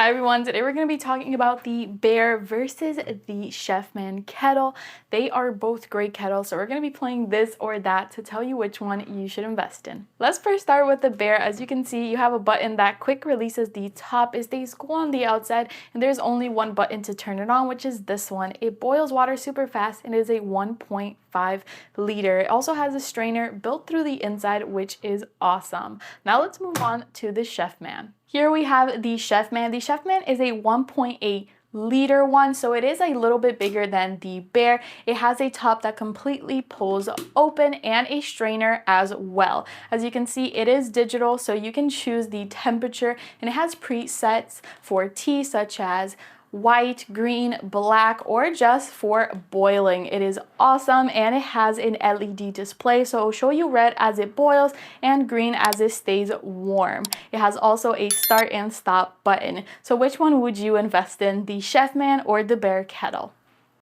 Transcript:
Hi everyone, today we're going to be talking about the Bear versus the Chefman Kettle. They are both great kettles, so we're going to be playing this or that to tell you which one you should invest in. Let's first start with the Bear. As you can see, you have a button that quick releases the top. It stays cool on the outside, and there's only one button to turn it on, which is this one. It boils water super fast and is a 1.5 liter. It also has a strainer built through the inside, which is awesome. Now let's move on to the Chefman. Here we have the Chefman. The Chefman is a 1.8 liter one, so it is a little bit bigger than the Bear. It has a top that completely pulls open and a strainer as well. As you can see, it is digital, so you can choose the temperature, and it has presets for tea such as white, green, black, or just for boiling. It is awesome, and it has an LED display, so it'll show you red as it boils and green as it stays warm. It has also a start and stop button. So which one would you invest in, the Chefman or the Bear kettle?